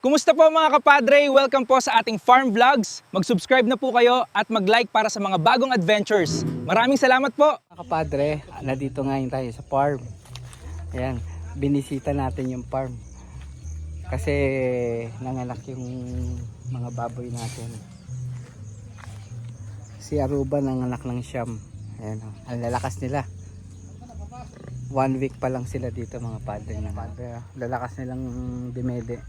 Kumusta po mga kapadre? Welcome po sa ating farm vlogs. Mag-subscribe na po kayo at mag-like para sa mga bagong adventures. Maraming salamat po! Mga kapadre, nandito ngayon tayo sa farm. Ayan, binisita natin yung farm. Kasi nanganak yung mga baboy natin. Si Aruba nanganak ng siyam. Ayan, ang lalakas nila. 1 week pa lang sila dito mga padre. Lalakas nilang dumede.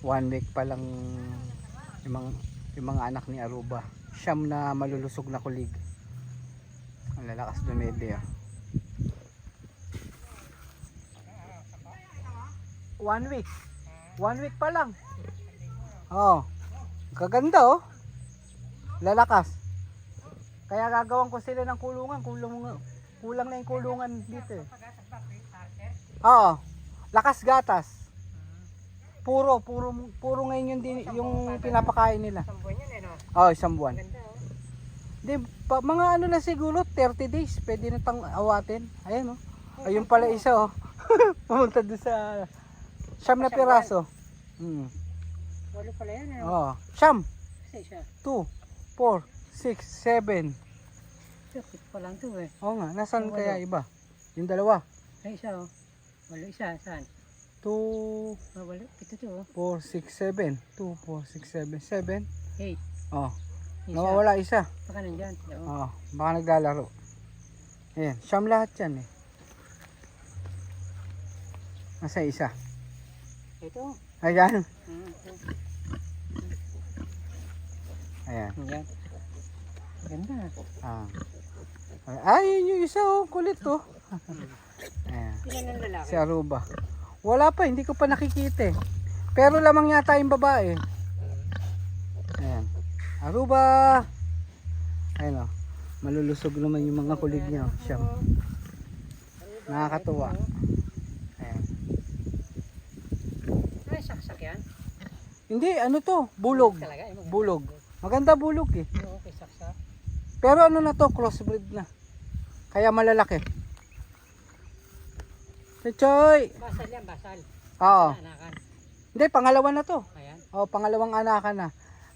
1 week pa lang yung mga anak ni Aruba. Siyam na malulusog na kulig. Ang lalakas dumede ah. 1 week. 1 week pa lang. Oh. Kaganda oh. Lalakas. Kaya gagawan ko sila ng kulungan. Kulang na yung kulungan dito eh. Oo. Lakas gatas. Puro ngayon yung pinapakain nila. Isang buwan yan eh, no? Oh, isang buwan. Ganda, oh. Di, mga ano na siguro, 30 days, pwede na tang awatin. Ayan oh. Ayun pala isa oh. Pumunta doon sa siyam na piraso. Walo pala yan eh. Oh, siyam. Kasi siya. 2, 4, 6, 7. Sakit pa lang to eh. Oo nga, nasaan Yung kaya walo. iba? Yung dalawa. Ay isa oh. Walo isa, saan? 2, Walo, ito to oh. 4, 6, 7. 2, 4, 6, 7, 7. 8. Oh, Isa. nawawala isa. Baka nandyan. Oo. Oh, baka naglalaro. Ayan, siyam lahat yan eh. Nasa isa. Ito. Ayan. Ito. Ayan. Yan. Ganda. Ah. Ay, yun yung isa oh, kulit oh. Ayan. Ilan ang lalaki? Si Aruba. Wala pa, hindi ko pa nakikita eh. Pero lamang yata yung babae. Ayan. Aruba. Ayan o. Malulusog naman yung mga kulig niya. Siyam. Nakakatuwa. Ayan. Ay, saksak yan. Hindi, ano to? Bulog. Talaga. Maganda. Bulog. Maganda bulog eh. Oo, okay, saksak. Pero ano na to? Crossbreed na. Kaya malalaki. Choy! Basal yan, basal. Oo. Anakan. Hindi, pangalawa na to. Ayan. Oh, pangalawang anakan na.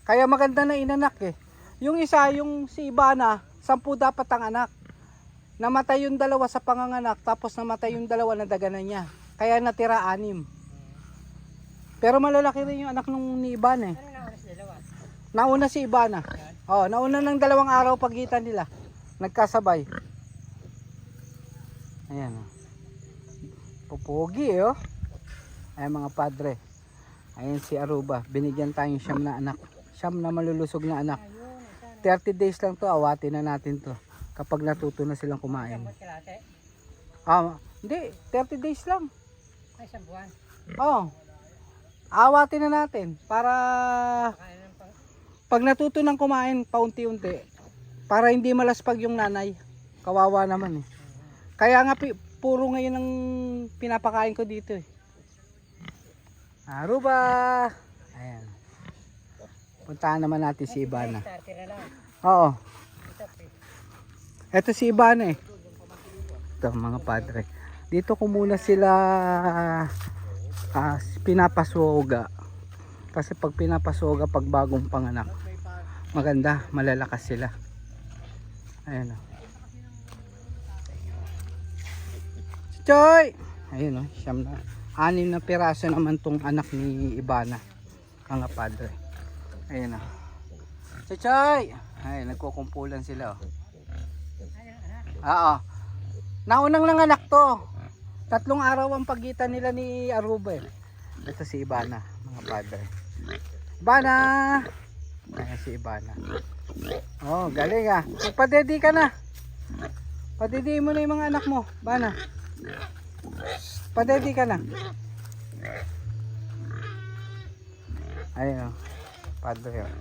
Kaya maganda na inanak eh. Yung isa, yung si Ibana, 10 dapat ang anak. Namatay yung dalawa sa panganganak, tapos namatay yung dalawa na daganan niya. Kaya natira 6. Pero malalaki rin yung anak nung ni Ibana eh. Ano na oras dalawa? Nauna si Ibana. Oh, nauna ng 2 araw pagitan nila. Nagkasabay. Ayan oh. Pupugi oh. Ayan mga padre. Ayan si Aruba. Binigyan tayong siyam na anak. Siyam na malulusog na anak. 30 days lang to. Awatin na natin to. Kapag natuto na silang kumain. Isang buwan kalate? Hindi. 30 days lang. Ay, isang buwan. Oh. Awatin na natin. Para Kaya ng pang... pag natuto ng kumain paunti-unti. Para hindi malaspag yung nanay. Kawawa naman eh. Kaya nga puro ngayon ang pinapakain ko dito eh. Aruba. Ayan. Puntahan naman natin si Ibana. Starter na lang. Oo. Ito, Ito si Ibana eh. Ito mga padre. Dito ko muna sila pinapasuoga. Kasi pag pinapasuoga pag bagong panganak, maganda, malalakas sila. Ayan o. Choy! Ayun o, siyam na. 6 na piraso naman tong anak ni Ibana. Mga padre. Ayun o. Choy! Ay, nagkukumpulan sila o. Oo. Naunang nanganak to. 3 araw ang pagitan nila ni Aruba eh. Ito si Ibana, mga padre. Ibana! Ayan si Ibana. Oh, galing ah. Padedi ka na. Padedi mo na yung mga anak mo. Ibana. Padedi ka na. Ayun oh. Padre oh.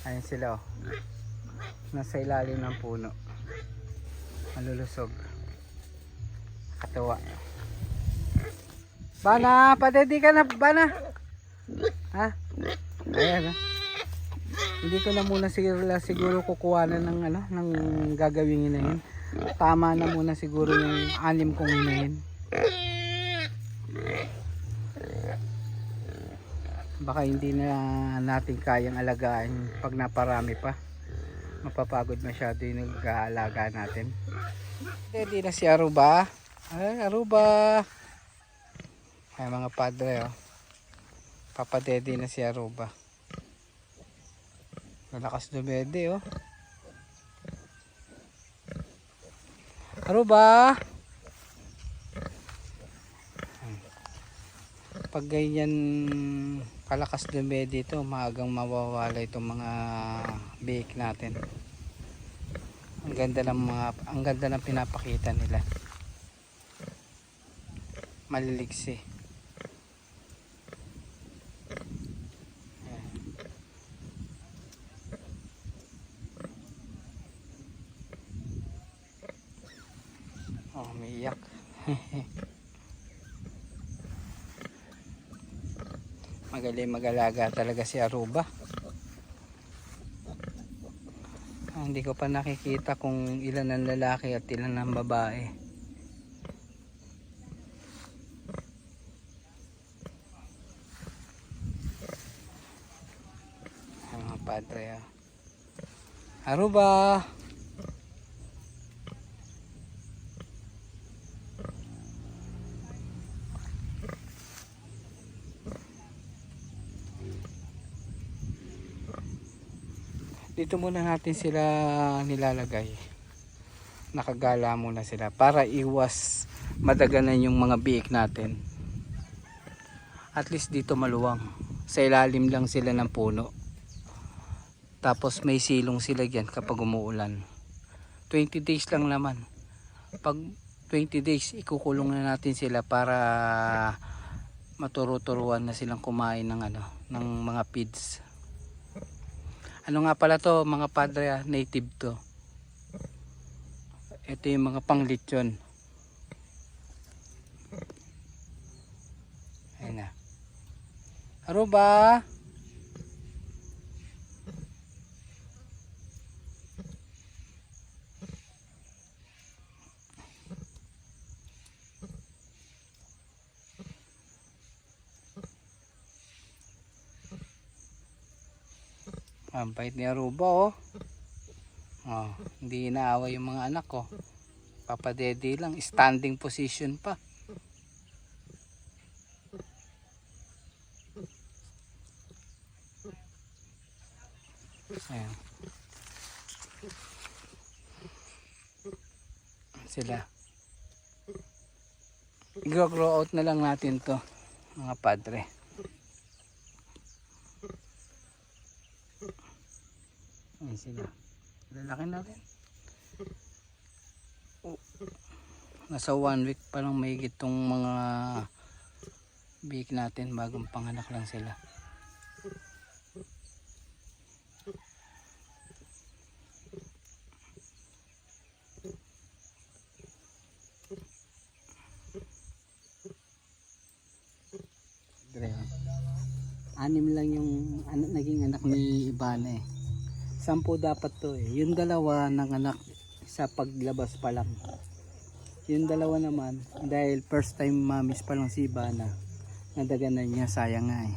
Ayun sila oh. Nasa ilalim ng puno. Malulusog. Katawa. Bana, padedi ka na, Bana. Ha? Ayan oh. Hindi ko na muna siguro kukuhanan ng ano, ng gagawin na yun. Tama na muna siguro yung 6 kong inahin. baka hindi na natin kayang alagaan pag naparami pa. Mapapagod masyado yung nag-aalaga natin. Ready na si Aruba. Ay, Aruba. Ay, mga padre, oh. Papadede na si Aruba. Malakas dumede, oh. Aruba. Pag ganyan kalakas dumede ito, maagang mawawala itong mga biik natin. Ang ganda ng pinapakita nila. Maliliksi. Oh, umiiyak. Magaling mag-alaga talaga si Aruba. Hindi ko pa nakikita kung ilan ang lalaki at ilan ang babae. Ang mga padre, ah. Aruba. Dito muna natin sila nilalagay. Nakagala muna sila para iwas madaganan yung mga biik natin. At least dito maluwang. Sa ilalim lang sila ng puno. Tapos may silong sila dyan kapag umuulan. 20 days lang naman. Pag 20 days ikukulong na natin sila para maturo-turuan na silang kumain ng ng mga feeds. Ano nga pala to mga padre, native to. Ito yung mga panglitsyon. Ayun na. Aruba. Ang bait ni Aruba, oh. Oh, hindi inaawa yung mga anak ko. Papadede lang, standing position pa. Ayan. Sila. I-grow out na lang natin to, mga padre. Ayan sila. Lalaki na rin. Oh. Nasa 1 week pa lang mahigit tong mga biik natin, bagong panganak lang sila. Anim lang yung naging anak ni Ibana eh. 10 dapat to eh. Yung dalawa ng anak sa paglabas pa lang. Yung dalawa naman dahil first time mamis pa lang si Ibana, nadaganan niya, sayang nga eh.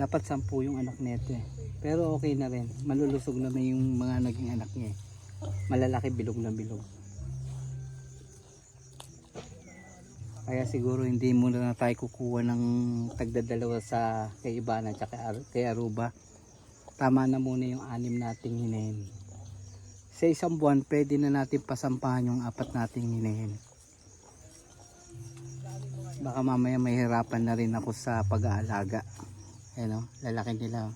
Dapat 10 yung anak nito eh. Pero okay na rin. Malulusog naman yung mga naging anak niya eh. Malalaki, bilog na bilog. Kaya siguro hindi muna na tayo kukuha ng tagdadalawa sa kay Ibana at kay Aruba. Tama na muna yung 6 nating hinahin. Sa isang buwan pwede na natin pasampahan yung 4 nating hinahin. Baka mamaya mahirapan na rin ako sa pag-aalaga. Ayan o, lalaki nila.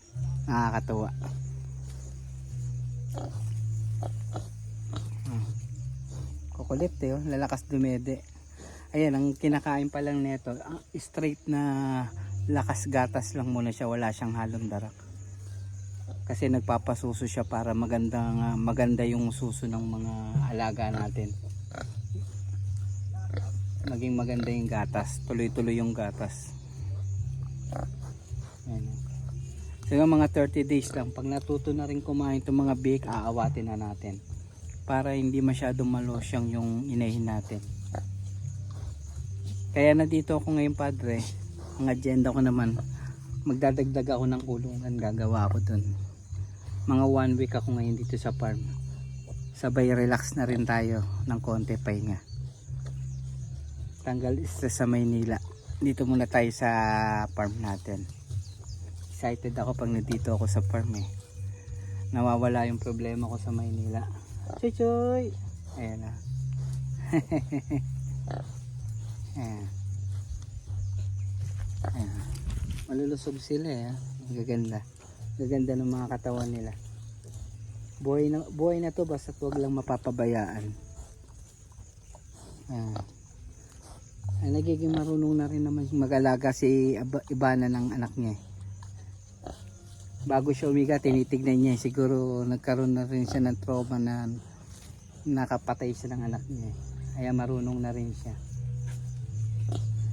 Nakakatuwa. Kukulit eh, lalakas dumede. Ayan, ang kinakain pa lang nito, straight na lakas gatas lang muna siya, wala siyang halong darak. Kasi nagpapasuso siya para maganda yung suso ng mga alaga natin. Maging maganda yung gatas, tuloy-tuloy yung gatas. Ayan. So yung mga 30 days lang, pag natuto na rin kumain itong mga bake, aawatin na natin. Para hindi masyadong malosyang yung inahin natin. Kaya na dito ako ngayon padre, ang agenda ko naman magdadagdag ako ng kulungan, gagawa ako dun. Mga 1 week ako ngayon dito sa farm. Sabay relax na rin tayo ng konti pahinga. Tanggal stress sa Maynila. Dito muna tayo sa farm natin. Excited ako pag nandito ako sa farm eh. Nawawala yung problema ko sa Maynila. Chuchoy! Ayan na. Ayan. Ayan. Malulusog sila eh. Gaganda. Gaganda ng mga katawan nila. Buhay na to basta huwag lang mapapabayaan. Ay, nagiging marunong na rin naman mag-alaga si Ibana ng anak niya. Bago siya umiga, tinitignan niya. Siguro nagkaroon na rin siya ng trauma na nakapatay siya ng anak niya. Kaya marunong na rin siya.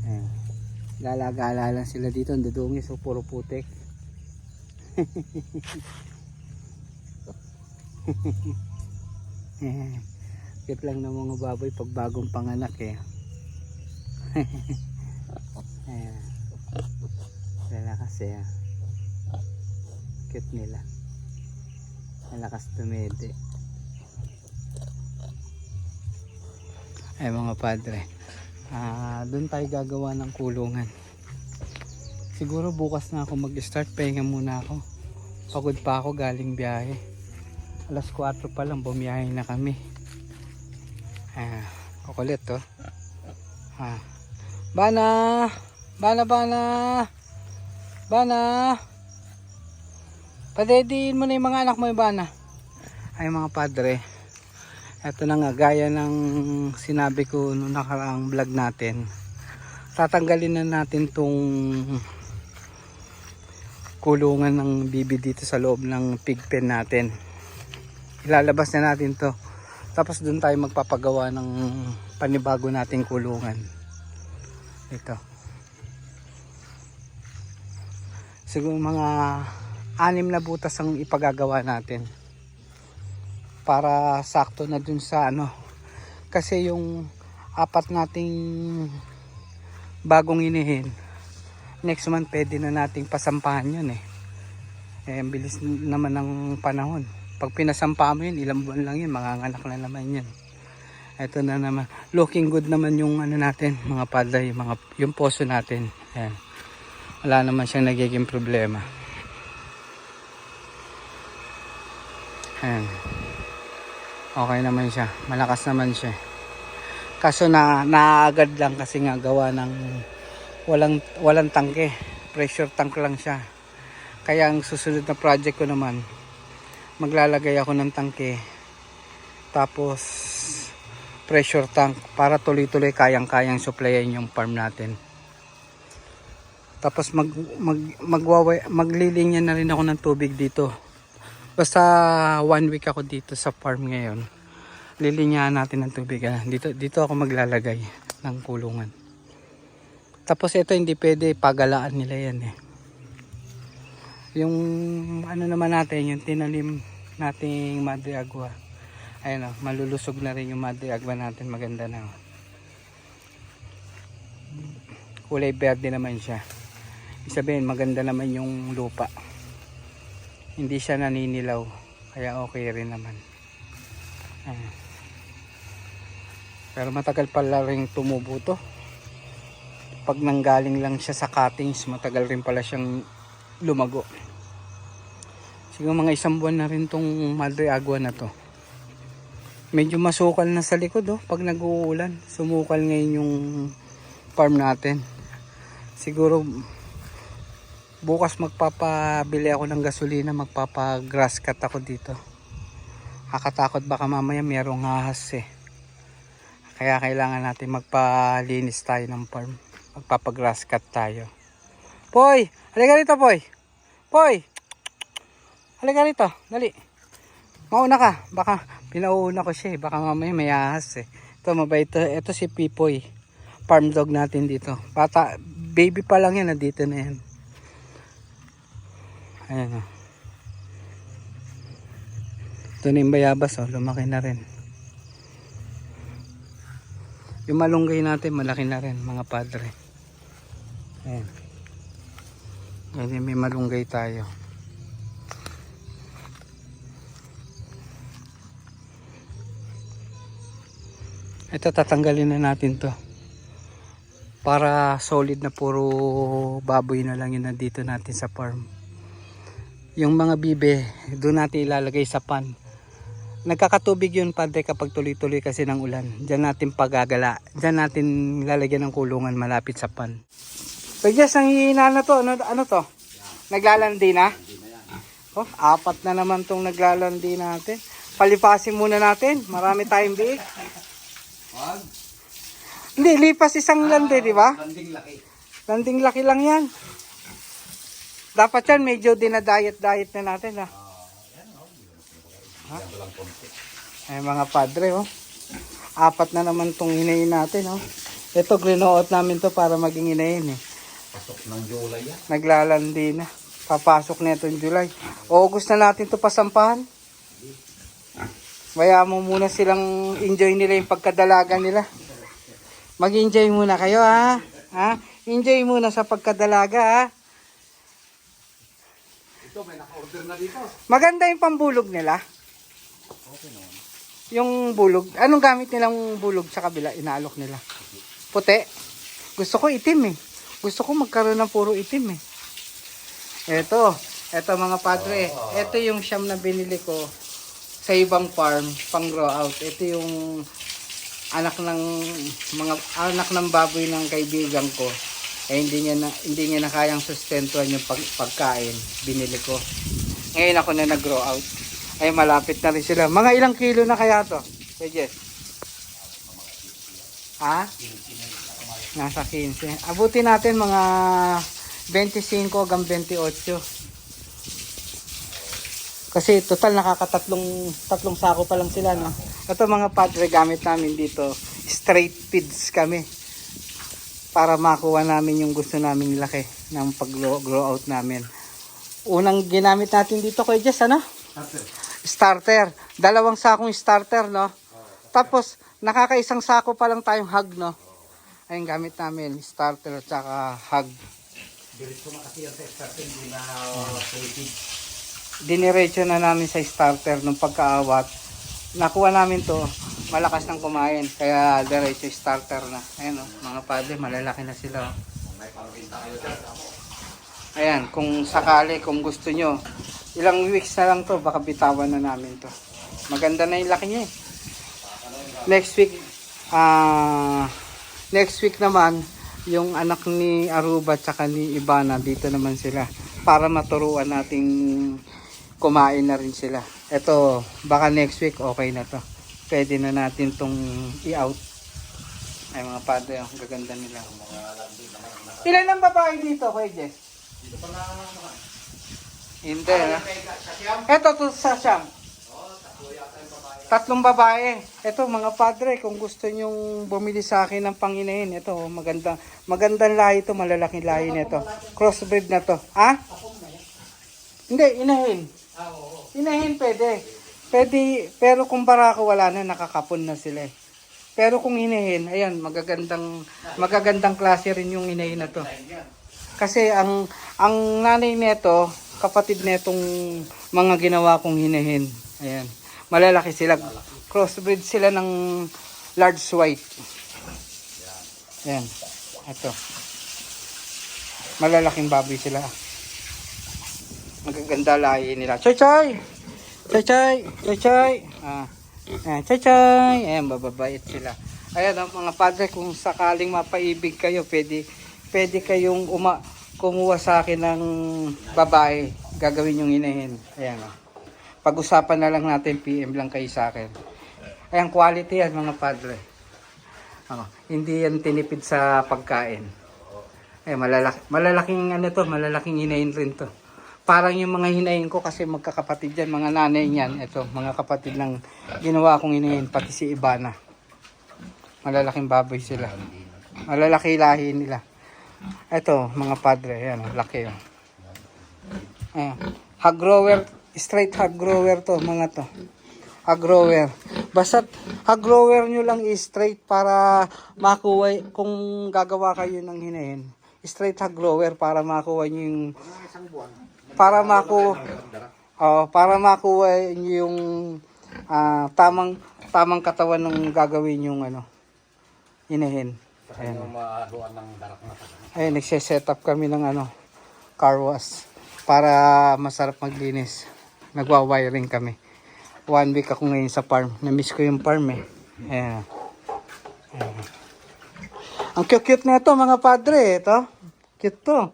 Ayan. Gala-gala lang sila dito. Ang dudungis, so puro putik. Cute lang ng mga baboy pag bagong panganak eh. Ayan. Lalakas eh. Cute nila. Lalakas tumede. Ay mga padre, doon tayo gagawa ng kulungan. Siguro bukas na ako mag-start, pahinga muna ako. Pagod pa ako galing biyahe. Alas 4 pa lang bumiyahe na kami. Kukulit to. Bana! Bana! Padediin mo na yung mga anak mo yung Bana. Ay mga padre, eto na nga, gaya ng sinabi ko noong nakaraang vlog natin. Tatanggalin na natin tong kulungan ng bibi dito sa loob ng pig pen natin. Ilalabas na natin to. Tapos doon tayo magpapagawa ng panibago nating kulungan. Ito. Siguro mga 6 na butas ang ipagagawa natin. Para sakto na dun sa ano. Kasi yung 4 nating bagong inihin, next month pwede na nating pasampahan yun eh. Ang bilis naman ng panahon. Pag pinasampa mo yun, ilang buwan lang yun, manganganak na naman yun. Ito na naman, looking good naman yung ano natin, mga padlay, yung poso natin. Ayan. Wala naman siyang nagiging problema. Ayan. Okay naman siya, malakas naman siya. Kaso naagad lang kasi nga gawa ng walang tangke, pressure tank lang siya. Kaya ang susunod na project ko naman, maglalagay ako ng tangke tapos pressure tank para tuloy-tuloy kayang-kayang supplyan yung farm natin. Tapos maglilinya na rin ako ng tubig dito. Basta 1 week ako dito sa farm ngayon, lilinyahan natin ng tubig. Dito ako maglalagay ng kulungan. Tapos ito hindi pwede, pagalaan nila yan eh. Yung ano naman natin, yung tinanim nating Madre Agua, ayun o, malulusog na rin yung Madre Agua natin, maganda na. Kulay verde naman siya. Isabihin maganda naman yung lupa, hindi siya naninilaw, kaya okay rin naman. Pero matagal pala rin tumubo to. Pag nanggaling lang siya sa cuttings, matagal rin pala siyang lumago. Siguro mga 1 buwan na rin tong Madre Agua na to. Medyo masukal na sa likod oh, pag nag-uulan. Sumukal ngayon yung farm natin. Siguro bukas magpapabili ako ng gasolina, magpapa-grass cut ako dito. Kakatakot baka mamaya mayroong ahas eh. Kaya kailangan natin magpalinis tayo ng farm. Magpapa-grass cut tayo. Poy! Halika rito, Poy! Poy! Halika rito, dali. Mauna ka, baka pinauuna ko siya eh. Baka mamaya may ahas eh. Ito mabait to. Ito si Pipoy, farm dog natin dito. Baby pa lang yan, nandito na yan. Ayan o. Ito na yung bayabas o, lumaki na rin. Yung malunggay natin malaki na rin mga padre. Ayan. Yan, may malunggay tayo. Ito, tatanggalin na natin to. Para solid na puro baboy na lang yun nandito natin sa farm. Yung mga bibe, doon natin ilalagay sa pan. Nagkakatubig yun padre kapag tuloy-tuloy kasi ng ulan. Diyan natin pagagala. Diyan natin lalagyan ng kulungan malapit sa pan. So yes, ang hihina na to. Ano to? Naglalandi na? Oh, 4 na naman tong naglalandi natin. Palipasin muna natin. Marami tayong biik. Hindi, lipas isang landi, di ba? Landing laki. Landing laki lang yan. Dapat yan, medyo dinadayet-diet na natin, ha? Ha? Ay, mga padre, oh. 4 na naman tong hinayin natin, oh. Ito, grinoot namin to para maging hinayin, eh. Pasok ng July yan. Naglalandi na. Papasok na itong July. August na natin to pasampahan. Kaya mo muna silang enjoy nila yung pagkadalaga nila. Mag-enjoy muna kayo, ha? Ha? Enjoy muna sa pagkadalaga, ha? Ito, may naka-order na dito. Maganda yung pambulog nila. Okay naman. Yung bulog. Anong gamit nilang bulog sa kabila? Inaalok nila. Puti. Gusto ko itim, eh. Gusto ko magkaroon ng puro itim, eh. Eto mga padre. Ito yung siyam na binili ko sa ibang farm, pang grow out. Ito yung anak ng baboy ng kaibigan ko. Hindi niya na kayang sustentuhan yung pagkain. Binili ko. Ngayon ako na nag-grow out. Ay malapit na rin sila. Mga ilang kilo na kaya to? Jess? Ha? Nasa 15. Abutin natin mga 25 hanggang 28. Kasi total tatlong sako pa lang sila, no? Ito mga padre, gamit namin dito. Straight feeds kami. Para makuha namin yung gusto naming laki ng pag-grow out namin. Unang ginamit natin dito kay Jess, ano? Starter. 2 sakong starter, no? Tapos, nakakaisang sako pa lang tayong hog, no? Ayun, gamit namin. Starter at saka hog. Bilis ko na kasi yan sa starting. Hindi na solid. Diniretso na namin sa starter nung pagkaawat. Nakuha namin to, malakas nang kumain. Kaya diretso starter na. Ayan, mga padre, malalaki na sila. May pangbinta kayo dyan. Ayan, kung sakali, kung gusto nyo, ilang weeks na lang to, baka bitawan na namin to. Maganda na yung laki niya, eh. Next week naman, yung anak ni Aruba tsaka ni Ibana, dito naman sila. Para maturuan nating kumain na rin sila. Ito, baka next week okay na to. Pwede na natin tong i-out. Ay mga padre, ang gaganda nila. Ilan ang babae dito, Kuya Jess? Dito pa na Hindi, ha? Ito, to sa Siam. 3 babae. Ito mga padre, kung gusto nyong bumili sa akin ng panginahin, ito, magandang lahi ito, malalaking lahi nito. Crossbreed na to. Ha? Hindi, inahin. Inahin pwede. Pwede, pero kung barako wala na, nakakapon na sila, eh. Pero kung inahin, ayan, magagandang klase rin yung inahin na to. Kasi ang nanay nito, kapatid netong mga ginawa kong hinahin. Ayan. Malalaki sila. Crossbreed sila ng large white. Ayan. Ito. Malalaking baboy sila. Magaganda lahi nila. Choy choy! Choy choy! Choy choy! Choy choy! Ayan, bababait sila. Ayan, mga padre, kung sakaling mapaibig kayo, pwede kayong kumuha sa akin ng babae. Gagawin yung inahin. Ayan, pag-usapan na lang natin, PM lang kayo sa akin. Ayan, quality yan mga padre. Hindi yan tinipid sa pagkain. Ayan, malalaking malalaking hinayin rin to. Parang yung mga hinayin ko kasi magkakapatid yan, mga nanay niyan. Ito, mga kapatid ng ginawa kong hinayin, pati si Ibana. Malalaking baboy sila. Malalaki lahi nila. Ito, mga padre, ayan, laki. Ayan, hog grower. Straight hog grower to, mga to. Hog grower. Basta hog grower nyo lang is straight para makuha, kung gagawa kayo ng hinahin, straight hog grower para makuha nyo yung Mga isang buwan. para makuha nyo yung tamang katawan ng gagawin yung inahin. Ayan. Yung maluan ng darak na. Ayun, nagse-set up kami ng car wash para masarap maglinis. Nagwa-wiring kami. 1 week ako ngayon sa farm. Na-miss ko yung farm eh. Ayan. Ayan. Ang cute na ito mga padre. Ito. Cute to.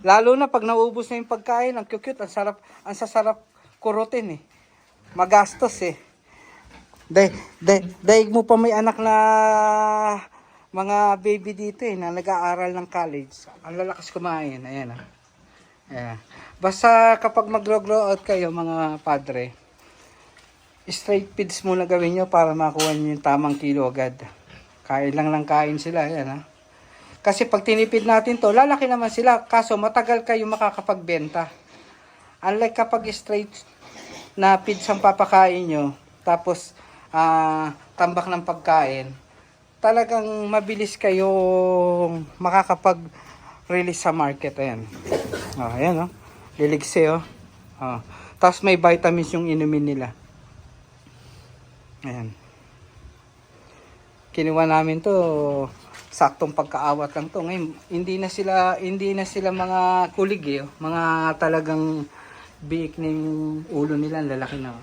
Lalo na pag naubos na yung pagkain. Ang cute. Ang sasarap kurutin eh. Magastos eh. Daig mo pa may anak na mga baby dito eh, na nag-aaral ng college. Ang lalakas kumain. Ayan ah. Ayan. Basta kapag mag-grow out kayo mga padre, straight feeds muna gawin nyo para makuha nyo yung tamang kilo agad. Kain lang ng kain sila. Ayan ah. Kasi pag tinipid natin to, lalaki naman sila. Kaso matagal kayo makakapagbenta. Unlike kapag straight na feeds ang papakain nyo, tapos tambak ng pagkain, talagang mabilis kayong makakapag-release sa market. Ayan. Ayan liligse tapos may vitamins yung inumin nila. Ayan. Kinuha namin to, saktong pagkaawat lang to. Ngayon, hindi na sila mga kulig eh. Mga talagang biik na yung ulo nila, lalaki na.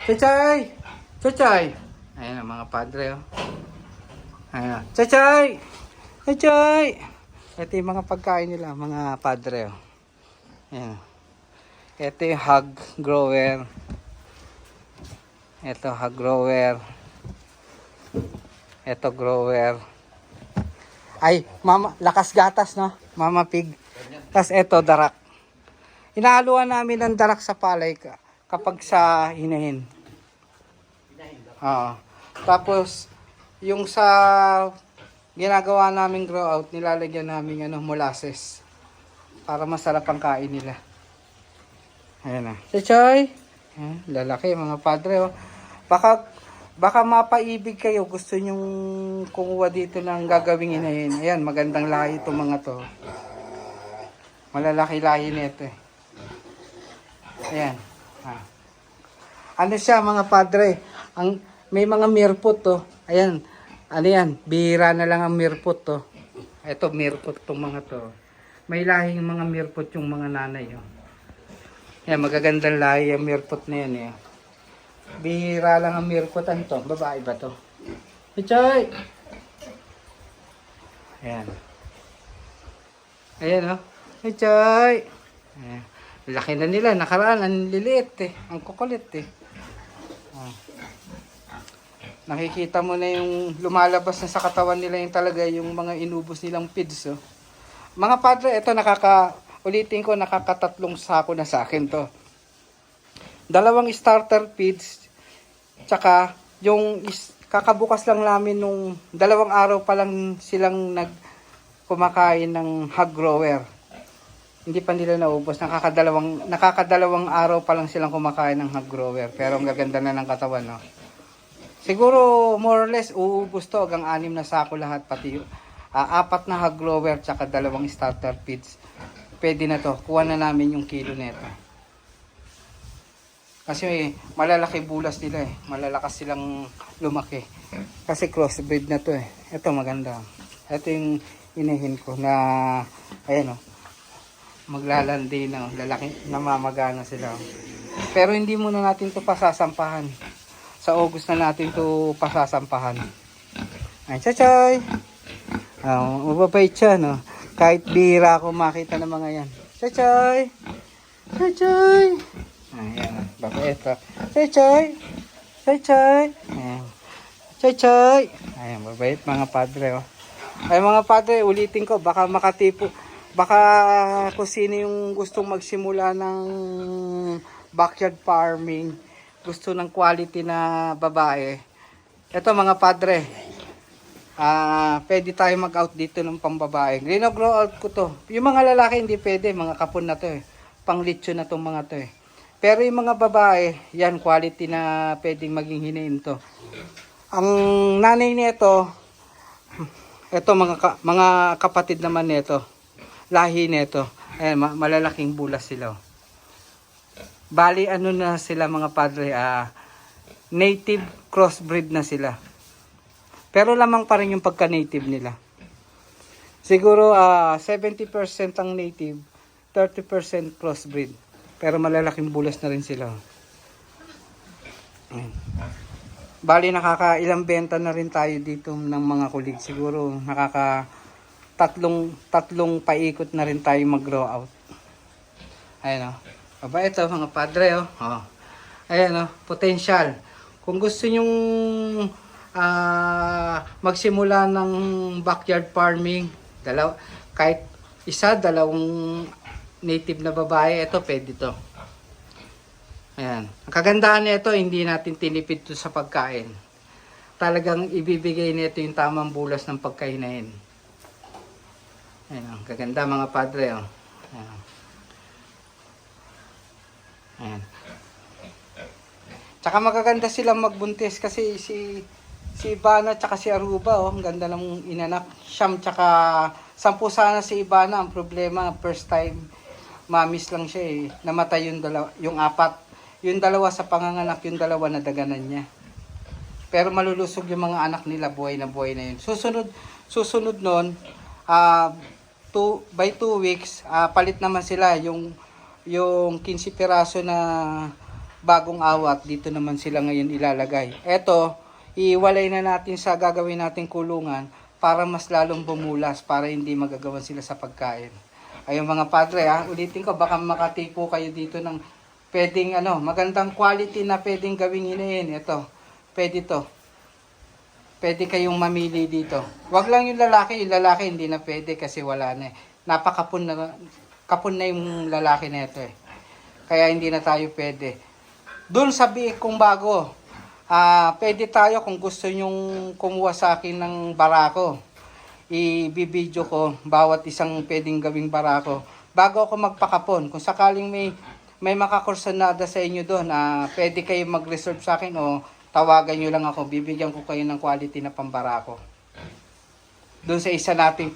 Chachay! Chachay! Ayan mga padre Ayan. Chachay! Chachay! Ito yung mga pagkain nila, mga padre Ayan. Ito yung hog grower. Ito hog grower. Ito grower. Ay, mama, lakas gatas no? Mama pig. Tapos ito darak. Inahaluan namin ng darak sa palay kapag sa hinahin. Tapos yung sa ginagawa naming grow out, nilalagyan namin molasses para masarap ang kain nila. Ayan na. Choy! Lalaki mga padre Baka mapaibig kayo, gusto nyong kumuha dito ng gagawing inahin. Ayan, magandang lahi itong mga to. Malalaki lahi nito eh. Ayan. Ano siya mga padre? May mga mirpot to. Ayan. Ano yan? Bihira na lang ang mirpot to. Ito mirpot tong mga to. May lahing mga mirpot yung mga nanay. Ayan, magagandang lahi ang mirpot na yan eh. Bihira lang ang mirpotan to. Babae ba to? Choy! Ayan. Ayan Choy! Ayan. Laki na nila. Nakaraan. Ang liliit eh. Ang kukulit eh. Nakikita mo na yung lumalabas na sa katawan nila yung talaga yung mga inubos nilang feeds. Mga padre, ito ulitin ko, nakakatatlong sako na sa akin to. 2 starter feeds, tsaka yung kakabukas lang namin nung 2 araw pa lang silang kumakain ng hog grower. Hindi pa nila naubos, nakakadalawang araw pa lang silang kumakain ng hog grower, pero ang gaganda na ng katawan Siguro more or less uubos to hanggang 6 na sako lahat, pati 4 na hog grower tsaka 2 starter feeds. Pwede na to, kuha na namin yung kilo nito. Kasi malalaki bulas nila eh. Malalakas silang lumaki. Kasi crossbreed na to eh. Ito maganda. Ito yung inahin ko na maglalandi na. Lalaki, namamagana sila. Pero hindi muna natin to pasasampahan. Sa August na natin to pasasampahan. Ay, Chachay! Mababait siya, no? Kahit bihira ako makita ng mga yan. Chachay! Chachay! Ayan, babait pa. Chachay! Chachay! Ayan. Chachay! Ayan, babait mga padre. Ay mga padre, ulitin ko, baka kung sino yung gustong magsimula ng backyard farming, gusto ng quality na babae. Ito mga padre, pwede tayo mag-out dito ng pambabae. Grow out ko to. Yung mga lalaki hindi pwede, mga kapon na to eh. Pang lechon na tong mga to eh. Pero yung mga babae, yan quality na pwedeng maging hinain to. Ang nanay nito, ito mga kapatid naman nito. lahi nito. Ayan, malalaking bulas sila. Bali, ano na sila mga padre, native crossbreed na sila. Pero lamang pa rin yung pagka-native nila. Siguro 70% ang native, 30% crossbreed. Pero malalaking bulas na rin sila. Ayan. Bali, nakakailang benta na rin tayo dito ng mga kulig. Siguro tatlong paikot na rin tayo mag-grow out. Ayan o. Aba, ito mga padre o. Ayan o, potential. Kung gusto nyong magsimula ng backyard farming, kahit dalawang native na babae, ito pwede to. Ayan. Ang kagandahan nito, hindi natin tinipid to sa pagkain. Talagang ibibigay nito yung tamang bulas ng pagkainain. Ayan, ang kaganda mga padre. Oh. Ayan. Ayan. Tsaka magaganda silang magbuntis kasi si Ivana tsaka si Aruba, oh, ang ganda ng inanak. Siyam tsaka 10 sana si Ivana. Ang problema, first time mamis lang siya eh. Namatay yung apat. Yung dalawa sa panganganak, yung dalawa na daganan niya. Pero malulusog yung mga anak nila, buhay na yun. Susunod nun, by 2 weeks, palit naman sila yung 15 piraso na bagong awat, dito naman sila ngayon ilalagay. Eto, iwalay na natin sa gagawin nating kulungan para mas lalong bumulas, para hindi magagawan sila sa pagkain. Ayun mga padre, ulitin ko, baka makatipo kayo dito ng pwedeng magandang quality na pwedeng gawing hinain. Ito, pwede to. Pwede kayong mamili dito. Wag lang yung lalaki hindi na pwede kasi wala na eh. Kapon na yung lalaki na ito eh. Kaya hindi na tayo pwede. Doon sa biik kong bago, pwede tayo kung gusto nyong kumuha sa akin ng barako. I-video ko bawat isang pwedeng gawing barako. Bago ako magpakapon, kung sakaling may makakursanada sa inyo doon, pwede kayo mag-reserve sa akin o tawagan nyo lang ako. Bibigyan ko kayo ng quality na pambarako. Doon sa isa nating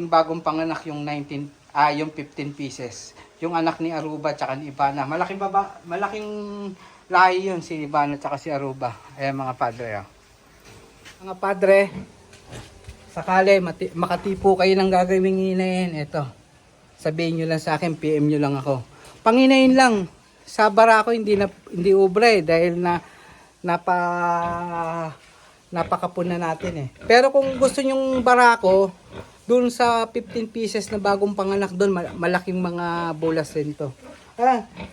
bagong panganak yung 15 pieces. Yung anak ni Aruba tsaka ni Ivana. Malaking lahi yun si Ivana tsaka si Aruba. Ayan mga padre. Mga padre, sakali makatipo kayo ng gagawing hinayin. Ito. Sabihin nyo lang sa akin, PM nyo lang ako. Panginayin lang. Sa barako hindi ubra dahil napakapon na natin eh. Pero kung gusto nyong barako, dun sa 15 pieces na bagong panganak doon, malaking mga bulas rin to.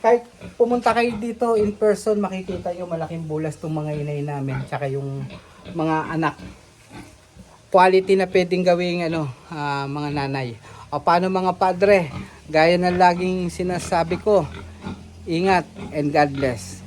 Kahit pumunta kayo dito in person, makikita nyo malaking bulas tong mga inay namin, tsaka yung mga anak. Quality na pwedeng gawing mga nanay. O paano mga padre? Gaya na laging sinasabi ko, ingat and God bless.